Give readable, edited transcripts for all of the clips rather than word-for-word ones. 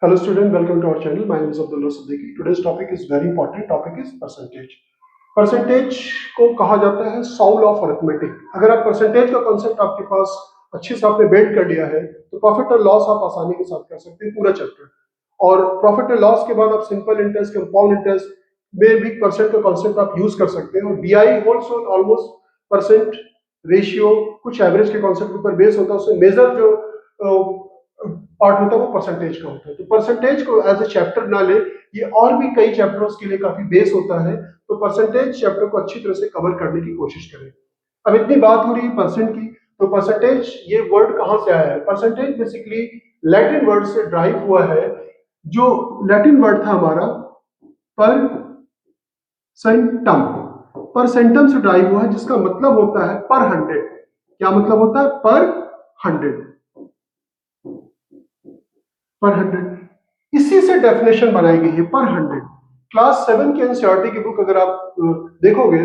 Hello student, welcome to our channel. My name is Abdullah Siddiqui. Today's topic is very important. Topic is percentage. Percentage को कहा जाता है soul of arithmetic. अगर आप percentage का concept आपके पास अच्छे से आपने बिल्ड कर लिया है तो प्रॉफिट और लॉस आप आसानी के साथ कर सकते हैं पूरा चैप्टर। और प्रॉफिट और लॉस के बाद आप सिंपल इंटरेस्ट, कंपाउंड इंटरेस्ट में भी परसेंट का कॉन्सेप्ट आप यूज कर सकते हैं। और BI holds on almost percent ratio, कुछ एवरेज के कॉन्सेप्ट के ऊपर बेस होता है। उससे मेजर जो पार्ट होता है वो परसेंटेज का होता है। तो परसेंटेज को एज ए चैप्टर ना ले, ये और भी कई चैप्टर्स के लिए काफी बेस होता है। तो परसेंटेज चैप्टर को अच्छी तरह से कवर करने की कोशिश करें। अब इतनी बात हो रही है परसेंट की, तो परसेंटेज ये वर्ड कहां से आया है? परसेंटेज बेसिकली लैटिन वर्ड से ड्राइव हुआ है। जो लैटिन वर्ड था हमारा पर सेंटम, पर सेंटम से ड्राइव हुआ है, जिसका मतलब होता है पर हंड्रेड। क्या मतलब होता है? पर हंड्रेड, पर हंड्रेड। इसी से डेफिनेशन बनाई गई है पर हंड्रेड। क्लास 7 की एनसीईआरटी की बुक अगर आप देखोगे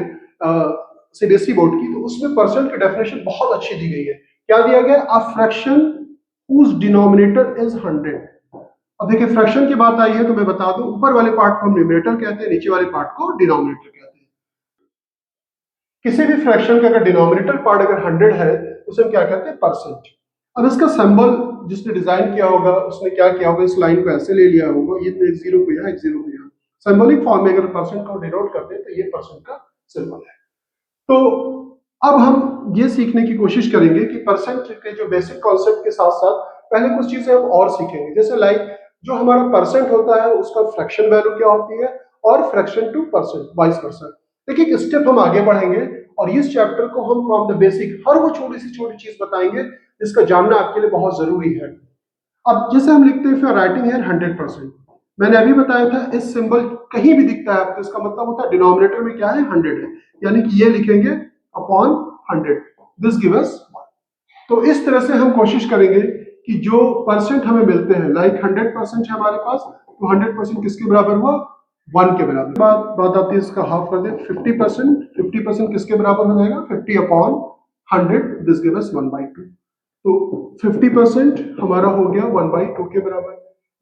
सीबीएसई बोर्ड की, तो उसमें परसेंट की डेफिनेशन बहुत अच्छी दी गई है। क्या दिया गया? A fraction whose denominator is 100। अब देखिए, फ्रैक्शन की बात आई है तो मैं बता दूं, ऊपर वाले पार्ट को हम न्यूमरेटर कहते हैं, नीचे वाले पार्ट को डिनोमिनेटर कहते हैं। किसी भी फ्रैक्शन का अगर डिनोमिनेटर पार्ट अगर 100 है तो उसे हम क्या कहते हैं? परसेंट। अब इसका सिंबल जिसने डिजाइन किया होगा उसने क्या किया होगा? इस लाइन को ऐसे ले लिया होगा, ये एक जीरो को यहाँ, एक जीरो को यहाँ। सिंबॉलिक फॉर्म में अगर परसेंट को डिनोट करते हैं तो ये परसेंट का सिंबल है। तो अब हम ये सीखने की कोशिश करेंगे कि परसेंट के जो बेसिक कॉन्सेप्ट के साथ साथ पहले कुछ चीजें हम और सीखेंगे। जैसे लाइक जो हमारा परसेंट होता है उसका फ्रैक्शन वैल्यू क्या होती है, और fraction two percent, vice versa. देखिए, एक स्टेप हम आगे बढ़ेंगे और इस चैप्टर को हम फ्रॉम द बेसिक हर वो छोटी सी छोटी चीज बताएंगे जिसका जानना आपके लिए बहुत जरूरी है। अब जैसे हम लिखते हैं राइटिंग है 100%। मैंने अभी बताया था इस सिंबल कहीं भी दिखता है आपको, इसका मतलब होता है डिनोमिनेटर में क्या है? 100 है। यानी कि ये लिखेंगे अपॉन 100, दिस गिव अस 1। तो इस तरह से हम कोशिश करेंगे कि जो परसेंट हमें मिलते हैं, लाइक 100% है हमारे पास, तो 100% किसके बराबर हुआ? 1 के बराबर। बात आती है इसका हाफ कर दे, 50%। 50% किसके बराबर हो जाएगा? 50 अपॉन 100, दिस गिव अस 1/2। तो 50% हमारा हो गया 1/2 के बराबर।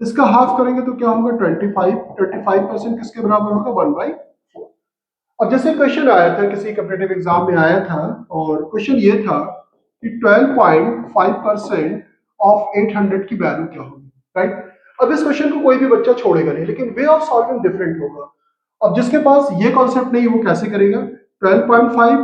इसका हाफ करेंगे तो क्या होगा? 25। 25% किसके बराबर होगा? 1/4। अब जैसे क्वेश्चन आया था, किसी कॉम्पिटिटिव एग्जाम में आया था, और क्वेश्चन ये था कि 12.5% ऑफ 800 की वैल्यू क्या होगी, राइट? अब इस क्वेश्चन को कोई भी बच्चा छोड़ेगा नहीं, लेकिन वे ऑफ सॉल्विंग डिफरेंट होगा। अब जिसके पास ये कॉन्सेप्ट नहीं, वो कैसे करेगा? 12.5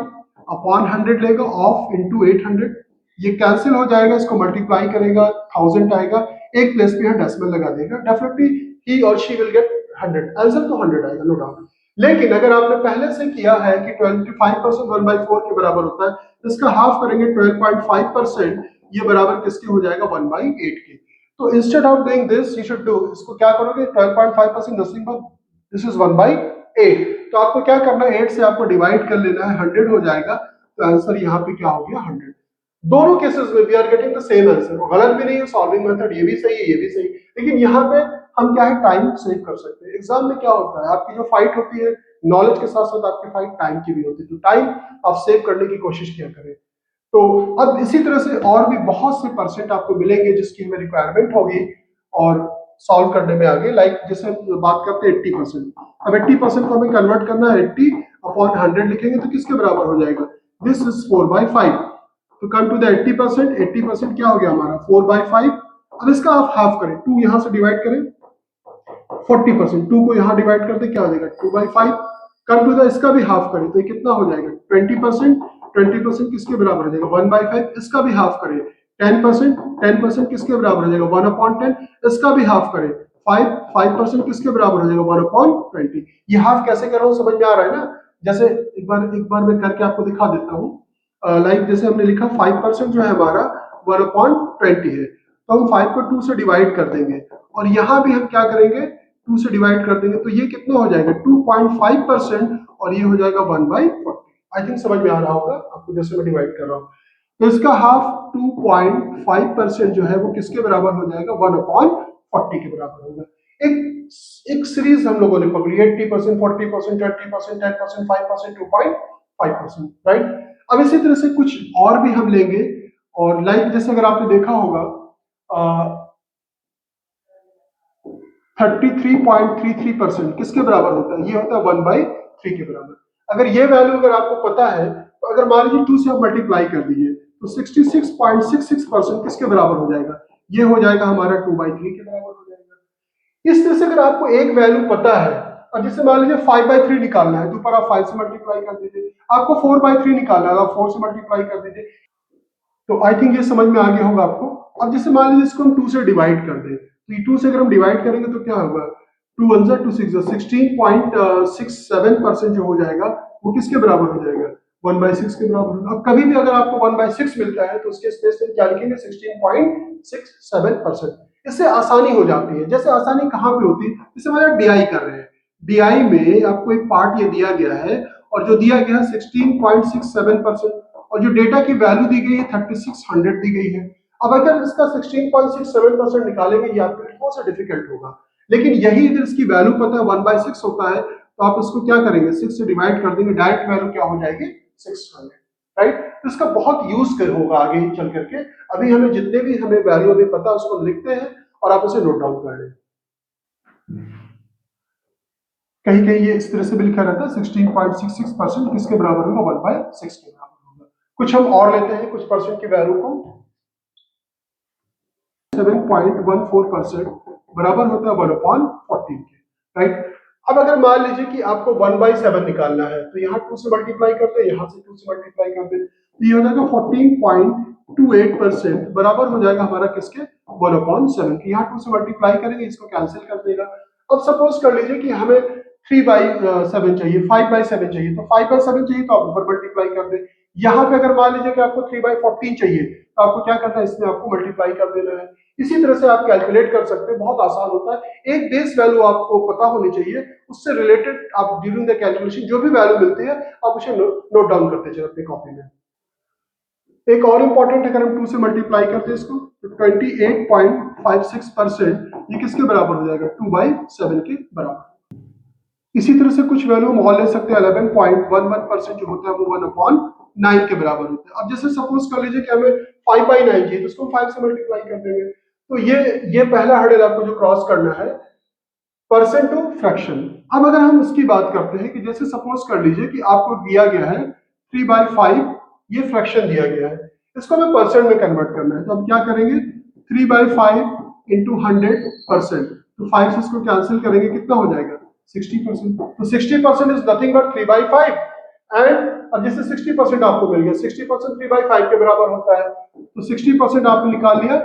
अपॉन 100 लेगा, ऑफ इंटू 800। ये कैंसिल हो जाएगा, इसको मल्टीप्लाई करेगा, 1000 आएगा, एक प्लेस पे यहाँ डेसिमल लगा देगा। डेफिनेटली ही और शी विल गेट 100। आंसर तो 100 आएगा, नो डाउट। लेकिन अगर आपने पहले से किया है कि 25% 1/4 के बराबर होता है, तो इसका हाफ करेंगे 12.5%, ये बराबर किसके हो जाएगा? 1/8 के। तो instead of doing this you should do, इसको क्या करोगे? 12.5% दिस इज 1/8। तो आपको क्या करना है? 8 से आपको डिवाइड कर लेना है, 100 हो जाएगा। तो आंसर यहाँ पे क्या हो गया? 100। दोनों केसेस में we are getting the same answer. गलत भी नहीं है, सॉल्विंग मेथड ये भी सही है, ये भी सही। लेकिन यहाँ पे हम क्या है? टाइम सेव कर सकते हैं। एग्जाम में क्या होता है, आपकी जो फाइट होती है नॉलेज के साथ साथ आपकी फाइट टाइम की भी होती है। तो टाइम आप सेव करने की कोशिश किया करें। तो अब इसी तरह से और भी बहुत से परसेंट आपको मिलेंगे जिसकी हमें रिक्वायरमेंट होगी और सॉल्व करने में आगे। लाइक जैसे हम बात करते हैं 80%। अब 80% को हमें कन्वर्ट करना है, 80 अपॉन 100 लिखेंगे तो किसके बराबर हो जाएगा? This is 4/5। तो कम टू द 80%। 80% क्या हो गया हमारा? 4/5। अब इसका आप हाफ करें, 2 यहां से डिवाइड करें, 40%। 2 को यहां डिवाइड करते क्या हो जाएगा? 2/5। कम टू द इसका भी हाफ करें तो ये कितना हो जाएगा? 20%। 20% किसके बराबर हो जाएगा? 1/5। इसका भी हाफ करें, 10%। 10% किसके बराबर हो जाएगा? 1/10। इसका भी हाफ करें, 5% किसके बराबर हो जाएगा? 1/20। ये हाफ कैसे कर रहा हूं, समझ में आ रहा है ना? जैसे एक बार मैं करके आपको दिखा देता हूँ। लाइक जैसे हमने लिखा 5% जो है हमारा 1/20 है, तो हम 5 को 2 से डिवाइड कर देंगे, और यहां भी हम क्या करेंगे? 2 से डिवाइड कर देंगे, तो ये कितना हो जाएगा? 2.5%, और ये हो जाएगा 1/40। आई थिंक समझ में आ रहा होगा आपको जैसे मैं डिवाइड कर रहा हूँ। तो इसका हाफ 2.5% जो है वो किसके बराबर हो जाएगा? 1/40 के बराबर होगा। एक एक सीरीज हम लोगों ने पकड़ी, 80%, 40%, 20%, 10%, 5%, 2.5%, राइट? अब इसी तरह से कुछ और भी हम लेंगे। और लाइक जैसे अगर आपने देखा होगा 33.33% किसके बराबर होता है? ये होता है 1/3 के बराबर। अगर ये वैल्यू अगर आपको पता है तो अगर मान लीजिए 2 से आप मल्टीप्लाई कर दीजिए तो 66.66% किसके बराबर हो जाएगा? ये हो जाएगा हमारा 2/3 के बराबर हो जाएगा। इस तरह से अगर आपको एक वैल्यू पता है और जैसे मान लीजिए 5/3 निकालना है तो ऊपर आप 5 से मल्टीप्लाई कर दीजिए, आपको 4/3 निकालना है आप 4 से मल्टीप्लाई कर दीजिए। तो आई थिंक ये समझ में आ गया होगा आपको। अब जैसे मान लीजिए इसको हम 2 से डिवाइड कर दें तो ये 2 से अगर हम डिवाइड करेंगे तो क्या होगा? 2 1 जा 2 6 जा 16.67% जो हो जाएगा वो किसके बराबर हो जाएगा? 1/6 के बराबर होगा। अब कभी भी अगर आपको 1/6 मिलता है तो उसके स्पेस से क्या लिखेंगे? 16.67%। इससे आसानी हो जाती है। जैसे आसानी कहाँ पे होती है? जैसे मान डीआई कर रहे हैं, डीआई में आपको एक पार्ट ये दिया गया है और जो दिया गया है 16.67% और जो डेटा की वैल्यू दी गई है 3600 दी गई है। अब अगर इसका 16.67% निकालेंगे ये आपके लिए थोड़ा सा डिफिकल्ट होगा, लेकिन यही अगर इसकी वैल्यू पता है 1/6 होता है तो आप इसको क्या करेंगे? 6 से डिवाइड कर देंगे, डायरेक्ट वैल्यू क्या हो जाएगी? 600, राइट। तो इसका बहुत यूज कर होगा आगे ही चल करके। अभी हमें जितने भी हमें वैल्यू अभी पता है उसको लिखते हैं और आप उसे नोट डाउन कर लें। कहीं कहीं ये इस तरह से भी लिखा रहता है 16.66% किसके बराबर होगा? 1/6 के बराबर होगा। कुछ हम और लेते हैं कुछ परसेंट की वैल्यू को। 7.14% बराबर होता है 1/14 के, राइट। अब अगर मान लीजिए कि आपको 1/7 निकालना है तो यहाँ 2 से मल्टीप्लाई करते हैं, यहाँ से 2 से मल्टीप्लाई करते हैं तो ये हो जाएगा 14.28% बराबर हो जाएगा हमारा किसके? 1/7 के। यहाँ 2 से मल्टीप्लाई करेंगे, इसको कैंसिल कर देगा। अब सपोज कर लीजिए कि हमें 3/7 चाहिए, 5/7 चाहिए, तो 5/7 चाहिए तो आप ऊपर मल्टीप्लाई कर दें। यहाँ पे अगर मान लीजिए कि आपको 3/14 चाहिए तो आपको क्या करना है? इसमें आपको मल्टीप्लाई कर देना है। इसी तरह से आप कैलकुलेट कर सकते हैं, बहुत आसान होता है। एक बेस वैल्यू आपको पता होनी चाहिए, उससे रिलेटेड आप ड्यूरिंग द कैलकुलेशन जो भी वैल्यू मिलती है आप उसे नोट डाउन करते चले अपनी कॉपी में। एक और इंपॉर्टेंट, अगर हम 2 से मल्टीप्लाई करते हैं इसको तो 28.56% ये किसके बराबर हो जाएगा? 2/7 के बराबर। इसी तरह से कुछ वैल्यू हम और ले सकते हैं। 11.11% जो होता है वो 1/9 के बराबर होता है। अब जैसे सपोज कर लीजिए कि हमें 5/9 चाहिए तो उसको 5 से मल्टीप्लाई कर देंगे। तो ये पहला हर्डल आपको जो क्रॉस करना है, परसेंट टू फ्रैक्शन। अब अगर हम उसकी बात करते हैं कि जैसे सपोज कर लीजिए कि आपको दिया गया है 3/5, ये फ्रैक्शन दिया गया है, इसको हमें परसेंट में कन्वर्ट करना है। तो हम क्या करेंगे? 3/5 इंटू 100%, तो 5 से इसको कैंसिल करेंगे, कितना हो जाएगा? 60%। तो 60% इज नथिंग बट 3/5। एंड अब जैसे 60% आपको मिल गया, 60% 3/5 के बराबर होता है, तो 60% आपने निकाल लिया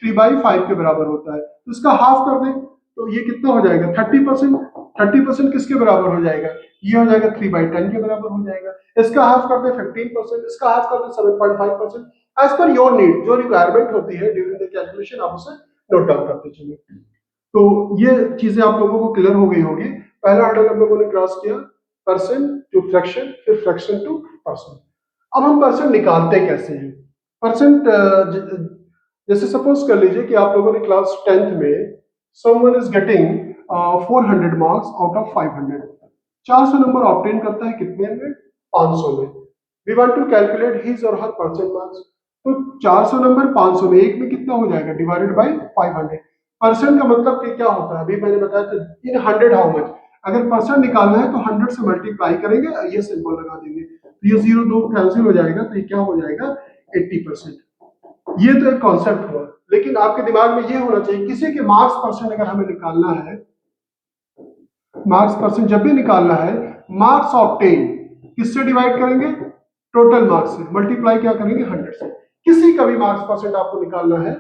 3/5 के बराबर होता है, तो इसका हाफ कर दें तो ये कितना हो जाएगा? 30%। 30% किसके बराबर हो जाएगा? ये हो जाएगा 3/10 के बराबर हो जाएगा। इसका हाफ कर दे 15%, इसका हाफ कर दे 7.5%। एज पर योर नीड, जो रिक्वायरमेंट होती है ड्यूरिंग द कैलकुलेशन आप उसे नोट डाउन करते चलिए। तो ये चीजें आप लोगों को क्लियर हो गई होगी। पहला हर्डल हम लोगों ने क्रॉस किया, परसेंट टू फ्रैक्शन, फिर फ्रैक्शन टू परसेंट। अब हम परसेंट निकालते कैसे हैं? परसेंट जैसे सपोज कर लीजिए कि आप लोगों ने क्लास 10th में someone is getting 400 marks out of 500, 400 number obtain करता है कितने में? 500 में। We want to calculate his और हर परसेंट मार्क्स। तो 400 नंबर 500 में, एक में कितना हो जाएगा? Divided by 500। परसेंट का मतलब कि क्या होता है? अभी मैंने बताया था इन 100 हाउ मच। अगर परसेंट निकालना है तो 100 से मल्टीप्लाई करेंगे, ये सिंबल लगा देंगे तो ये 0 2 कैंसिल हो जाएगा, तो ये क्या हो जाएगा? 80%। ये तो एक कॉन्सेप्ट हुआ, लेकिन आपके दिमाग में ये होना चाहिए किसी के मार्क्स परसेंट अगर हमें निकालना है, मार्क्स परसेंट जब भी निकालना है, मार्क्स ऑब्टेन किससे डिवाइड करेंगे? टोटल मार्क्स से। मल्टीप्लाई क्या करेंगे? 100 से। किसी का भी मार्क्स परसेंट आपको निकालना है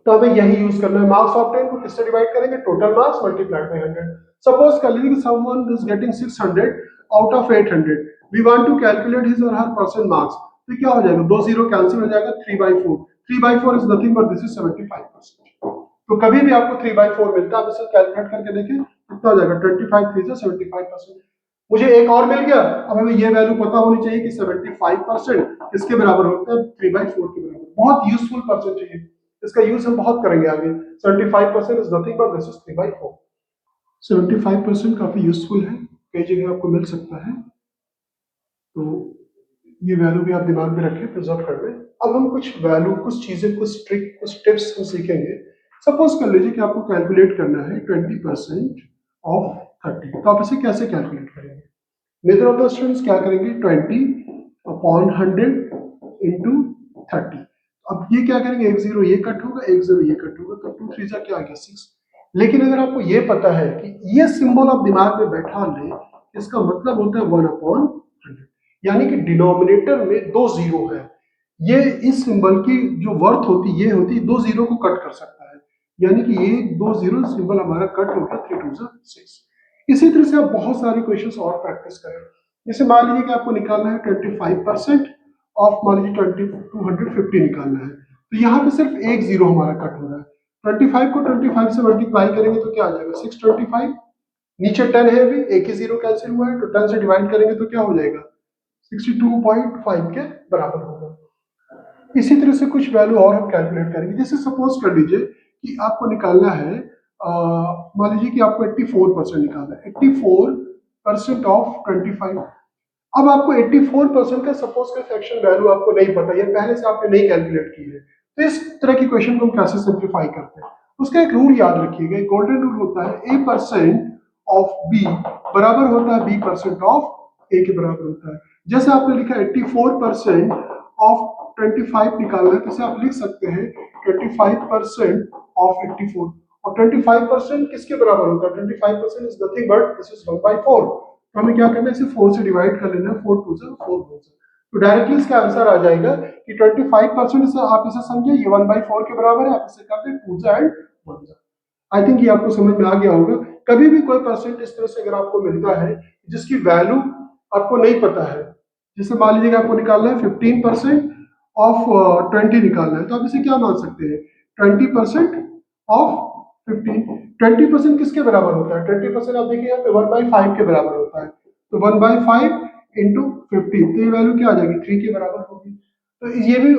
तो हमें यही यूज करना है। मार्क्स ऑब्टेन को किससे डिवाइड करेंगे? Total marks multiplied by 100। Suppose कर लीजिए कि someone is getting 600 out of 800, we want to calculate his और हर परसेंट मार्क्स, तो क्या हो जाएगा? 2 0 कैंसिल हो जाएगा, 3/4। 3/4 is nothing but this is 75%। तो कभी भी आपको 3/4 मिलता है, आप इसे कैलकुलेट करके देखें कितना हो जाएगा? 25 3 से 75%। मुझे एक और मिल गया। अब हमें ये वैल्यू पता होनी चाहिए कि 75% किसके बराबर होता है? 3/4 के बराबर। बहुत यूजफुल परसेंटेज है, इसका यूज हम बहुत करेंगे आगे। 75% is nothing but this is 3/4। 75% काफी यूजफुल है, कई जगह आपको मिल सकता है। तो ये वैल्यू भी आप दिमाग में रखें, प्रिजर्व कर लें। अब हम कुछ वैल्यू, कुछ चीजें, कुछ ट्रिक, कुछ टिप्स हम सीखेंगे। सपोज कर लीजिए कि आपको कैलकुलेट करना है 20% ऑफ 30, तो आप इसे कैसे कैलकुलेट करेंगे? मेजर ऑफ द स्टूडेंट्स क्या करेंगे, 20/100 इंटू 30। अब ये क्या करेंगे, एक जीरो ये कट होगा, एक जीरो ये कट होगा, तो 2 3 जा क्या आ गया 6। लेकिन अगर आपको ये पता है कि ये सिंबल आप दिमाग में बैठा लें, इसका मतलब होता है 1/100, यानी कि डिनोमिनेटर में 2 जीरो है। ये इस सिंबल की जो वर्थ होती ये होती 2 जीरो को कट कर सकता है, यानी कि ये 2 जीरो सिंबल हमारा कट हो गया, 3 2 6। इसी तरह से आप बहुत सारे क्वेश्चंस और प्रैक्टिस करें। जैसे मान लीजिए कि आपको निकालना है 25% ऑफ, मान लीजिए 250 निकालना है, तो यहाँ पे सिर्फ एक जीरो हमारा कट हो रहा है। 25 को 25 से मल्टीप्लाई करेंगे तो क्या आ जाएगा 625, नीचे 10 है, अभी एक ही जीरो कैंसिल हुआ है, तो 10 से डिवाइड करेंगे तो क्या हो जाएगा 62.5 के बराबर होगा। इसी तरह से कुछ वैल्यू और हम कैलकुलेट करेंगे। जैसे सपोज कर लीजिए कि आपको निकालना है, मान लीजिए कि आपको 84% निकालना है, 84% ऑफ 25। अब आपको 84% का सपोज का फ्रैक्शन वैल्यू आपको नहीं पता, या पहले से आपने नहीं कैलकुलेट की है, तो इस तरह की क्वेश्चन को हम कैसे सिंप्लीफाई करते हैं? उसका एक रूल याद रखिएगा, एक गोल्डन रूल होता है, a% ऑफ b बराबर होता है b% ऑफ a के बराबर होता है। जैसे आपने लिखा 84% ऑफ 25 निकालना है, तो इसे आप लिख सकते हैं 25% ऑफ 84, और 25% किसके बराबर होता है, 25% is nothing but this is 1/4। तो हमें क्या करना है, इसे 4 से डिवाइड कर लेना है, 4 2 से 4 2 से, तो डायरेक्टली इसका आंसर आ जाएगा कि 25% से आप इसे समझे ये 1/4 के बराबर है, आप इसे कर दें 2 एंड 1। आई थिंक ये आपको समझ में आ गया होगा। कभी भी कोई परसेंट इस तरह से अगर आपको मिलता है जिसकी वैल्यू आपको नहीं पता है, जैसे मान लीजिए आपको निकालना है 15% ऑफ 20 निकालना है, तो आप इसे क्या मान सकते हैं, 20% ऑफ 15। 20% किसके बराबर होता है, 20% आप देखिए यहाँ पे 1/5 के बराबर होता है, तो 1/5 इंटू 15, तो ये वैल्यू क्या आ जाएगी 3 के बराबर होगी। तो ये भी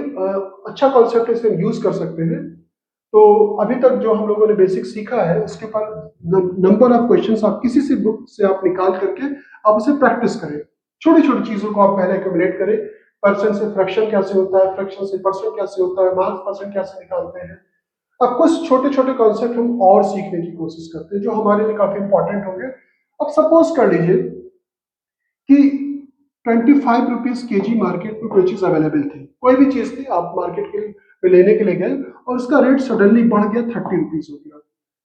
अच्छा कॉन्सेप्ट है, इसे यूज कर सकते हैं। तो अभी तक जो हम लोगों ने बेसिक सीखा है उसके पर नंबर ऑफ क्वेश्चंस आप किसी से बुक से आप निकाल करके आप उसे प्रैक्टिस करें। छोटी छोटी चीजों को आप पहले एक्यूमुलेट करें, परसेंट से फ्रैक्शन कैसे होता है, फ्रैक्शन से परसेंट कैसे होता है, मार्क्स परसेंट कैसे निकालते हैं। अब कुछ छोटे छोटे कॉन्सेप्ट हम और सीखने की कोशिश करते हैं जो हमारे लिए काफी इंपॉर्टेंट होंगे। अब सपोज कर लीजिए कि 25 रुपीज के जी मार्केट में कोई चीज अवेलेबल थी, कोई भी चीज थी, आप मार्केट के में लेने के लिए गए और उसका रेट सडनली बढ़ गया 30 रुपीज हो गया।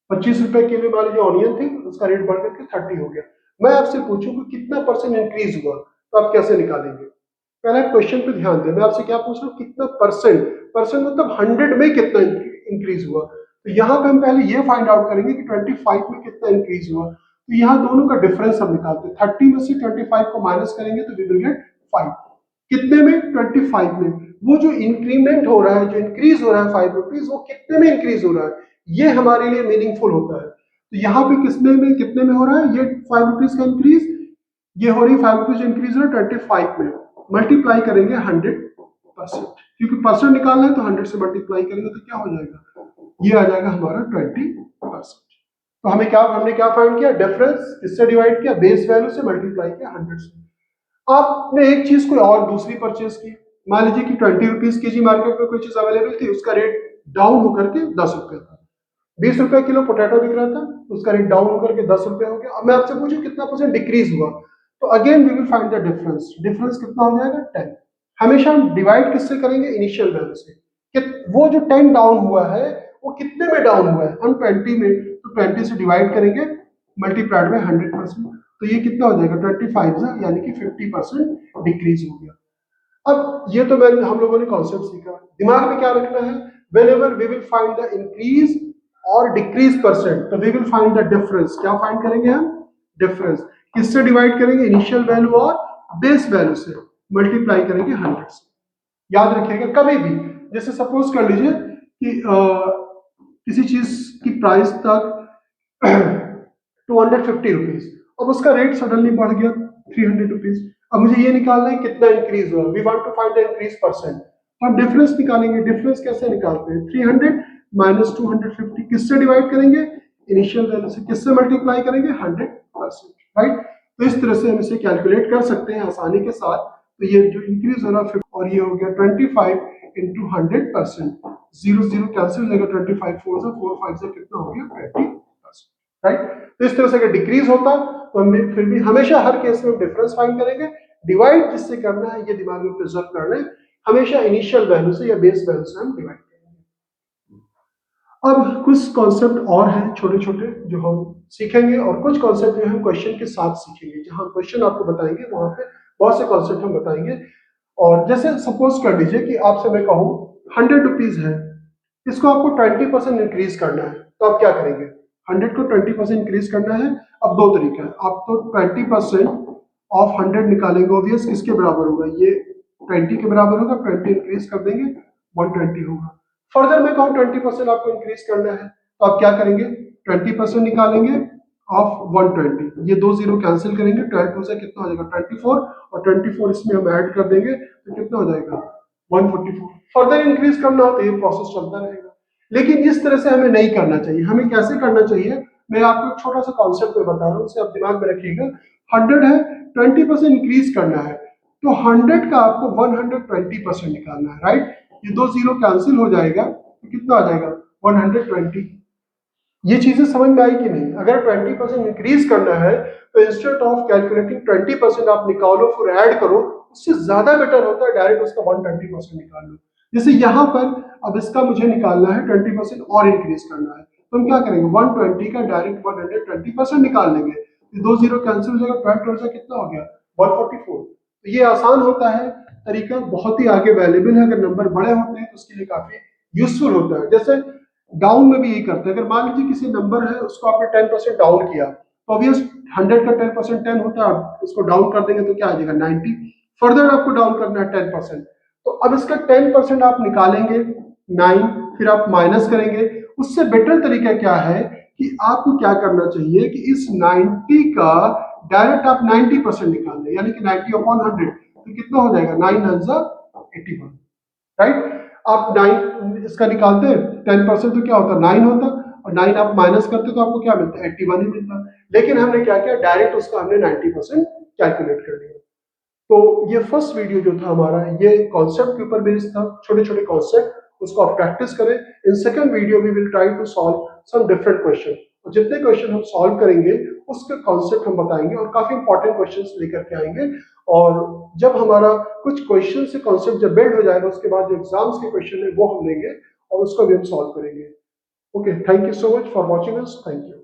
25 रुपए के लिए मान लीजिए ऑनियन थी, उसका रेट बढ़ करके 30 हो गया। मैं आपसे पूछूं कि कितना परसेंट इंक्रीज हुआ, तो आप कैसे निकालेंगे? पहले क्वेश्चन पे ध्यान दें, मैं आपसे क्या पूछ रहा हूँ, कितना परसेंट, परसेंट मतलब 100 में कितना इंक्रीज हुआ। तो यहाँ पे हम पहले ये फाइंड आउट करेंगे कि 25 में कितना इंक्रीज हुआ। तो यहाँ दोनों का डिफरेंस हम निकालते हैं, 30 में से 25 को माइनस करेंगे तो वी विल गेट 5। कितने में, 25 में। वो जो इंक्रीमेंट हो रहा है, जो इंक्रीज हो रहा है 5 रुपीज, वो कितने में इंक्रीज हो रहा है, ये हमारे लिए मीनिंगफुल होता है। तो यहाँ पे किसमें में कितने में हो रहा है, ये 5 रुपीज का इंक्रीज, ये हो रही 5 रुपीज इंक्रीज हो रहा है 25 में, मल्टीप्लाई करेंगे 100%, क्योंकि परसेंट निकालना है तो 100 से मल्टीप्लाई करेंगे तो क्या हो जाएगा, ये आ जाएगा हमारा 20%। तो हमने क्या फाइंड किया, डिफरेंस किससे डिवाइड किया, बेस वैल्यू से मल्टीप्लाई किया 100 से। आपने एक चीज कोई और दूसरी परचेज की, मान लीजिए कि 20 रुपीज के जी मार्केट में कोई चीज अवेलेबल थी, उसका रेट डाउन होकर के 10 रुपए था। 20 रुपए किलो पोटैटो बिक रहा था, उसका रेट डाउन होकर के 10 रुपए हो गया। अब मैं आपसे पूछूं कितना परसेंट डिक्रीज हुआ, तो again we will find the difference. Difference कितना हो जाएगा 10। हमेशा हम डिवाइड किससे करेंगे, इनिशियल वैल्यू से, कि वो जो 10 डाउन हुआ है वो कितने में डाउन हुआ है, हम 20 में, तो 20 से डिवाइड करेंगे मल्टीप्लाइड बाय 100%, तो ये कितना हो जाएगा 25 यानी कि 50% डिक्रीज हो गया। अब ये तो मैंने हम लोगों ने कॉन्सेप्ट सीखा, दिमाग में क्या रखना है, whenever we will find the increase और डिक्रीज परसेंट, तो we will find the difference. क्या फाइंड करेंगे हम, डिफरेंस। किससे डिवाइड करेंगे, इनिशियल वैल्यू और बेस वैल्यू से, मल्टीप्लाई करेंगे 100 से। याद रखिएगा कभी भी, जैसे सपोज कर लीजिए कि किसी चीज की प्राइस तक 250 रुपीज, अब उसका रेट सडनली बढ़ गया 300 रुपीज। अब मुझे ये निकालना है कितना इंक्रीज हुआ, we want to find the increase percent. हम डिफरेंस निकालेंगे, डिफरेंस कैसे निकालते हैं, 300 माइनस 250, किससे डिवाइड करेंगे, इनिशियल वैल्यू से, किससे मल्टीप्लाई करेंगे 100%, राइट। तो इस तरह से हम इसे कैलकुलेट कर सकते हैं आसानी के साथ। तो ये जो इंक्रीज हो रहा है और ये हो गया 25 इंटू 100%, 0 कैंसिल हो जाएगा, 25 4 से 4 5 से कितना हो गया 20%, राइट। तो इस तरह से अगर डिक्रीज होता तो हमें फिर भी हमेशा हर केस में डिफरेंस फाइंड करेंगे, डिवाइड जिससे करना है ये दिमाग में प्रिजर्व करना है, हमेशा इनिशियल वैल्यू से या बेस वैल्यू से हम डिवाइड करेंगे। अब कुछ कॉन्सेप्ट और हैं छोटे छोटे जो हम सीखेंगे, और कुछ कॉन्सेप्ट जो हम क्वेश्चन के साथ सीखेंगे, जहां क्वेश्चन आपको बताएंगे वहां पे बहुत से कॉन्सेप्ट हम बताएंगे। और जैसे सपोज कर लीजिए कि आपसे मैं कहूँ 100 रुपीज है, इसको आपको 20% इंक्रीज करना है, तो आप क्या करेंगे? 100 को 20% इंक्रीज करना है। अब दो तरीका है, आप तो 20% ऑफ 100 निकालेंगे, ऑब्वियस किसके बराबर होगा? ये 20 के बराबर होगा, 20 इंक्रीज कर देंगे 120 होगा। फर्दर मैं कहूँ 20% आपको इंक्रीज करना है, तो आप क्या करेंगे? 20% निकालेंगे ऑफ 120, ये दो जीरो कैंसिल करेंगे, 12 से कितना हो जाएगा 24, और 24 इसमें हम ऐड कर देंगे तो कितना हो जाएगा 144। फर्दर इंक्रीज करना हो तो ये प्रोसेस चलता रहेगा, लेकिन इस तरह से हमें नहीं करना चाहिए। हमें कैसे करना चाहिए, मैं आपको एक छोटा सा कॉन्सेप्ट में बता रहा हूँ, उसे आप दिमाग में रखिएगा। 100 है, 20% इंक्रीज करना है, तो 100 का आपको 120% निकालना है, राइट। ये दो जीरो कैंसिल हो जाएगा तो कितना आ जाएगा 120। ये चीजें समझ में आई कि नहीं? अगर 20% इंक्रीज करना है तो इंस्टेड ऑफ कैलकुलेटिंग 20% आप निकालो फिर ऐड करो, उससे ज्यादा बेटर होता है डायरेक्ट उसका 120% निकाल लो। जैसे यहाँ पर अब इसका मुझे निकालना है 20% और इंक्रीज करना है, तो हम क्या करेंगे? 120 का डायरेक्ट 120% निकाल लेंगे, ये दो जीरो कैंसिल हो जाएगा, 12 से कितना हो गया 144। तो ये आसान होता है तरीका, बहुत ही आगे वैल्यूबल है। अगर नंबर बड़े होते हैं तो उसके लिए काफी यूजफुल होता है। जैसे डाउन में भी यही करते हैं, अगर मान लीजिए किसी नंबर है उसको आपने 10% डाउन किया, तो ऑब्वियस 100 का 10% 10 होता है, आप इसको डाउन कर देंगे तो क्या आ जाएगा 90। फर्दर आपको डाउन करना है 10%, तो अब इसका 10% आप निकालेंगे 9, फिर आप माइनस करेंगे। उससे बेटर तरीका क्या है कि आपको क्या करना चाहिए कि इस 90 का डायरेक्ट आप 90% निकाल लें, यानी कि 90/100, तो कितना हो जाएगा 9 9 81, राइट। आप 9 इसका निकालते हैं 10% तो क्या होता 9 होता, और 9 आप माइनस करते तो आपको क्या मिलता 81 ही मिलता। लेकिन हमने क्या किया, डायरेक्ट उसका हमने 90% कैलकुलेट कर लिया। तो ये फर्स्ट वीडियो जो था हमारा, ये कॉन्सेप्ट के ऊपर बेस्ड था, छोटे छोटे कॉन्सेप्ट, उसको आप प्रैक्टिस करें। In second video we will try to solve some different question, और जितने क्वेश्चन हम सॉल्व करेंगे उसके कॉन्सेप्ट हम बताएंगे और काफी इंपॉर्टेंट क्वेश्चंस लेकर के आएंगे। और जब हमारा कुछ क्वेश्चन से कॉन्सेप्ट जब बिल्ड हो जाएगा, उसके बाद जो एग्जाम्स के क्वेश्चन है वो हम लेंगे और उसको भी हम सॉल्व करेंगे। Okay, thank you so much for watching us, thank you.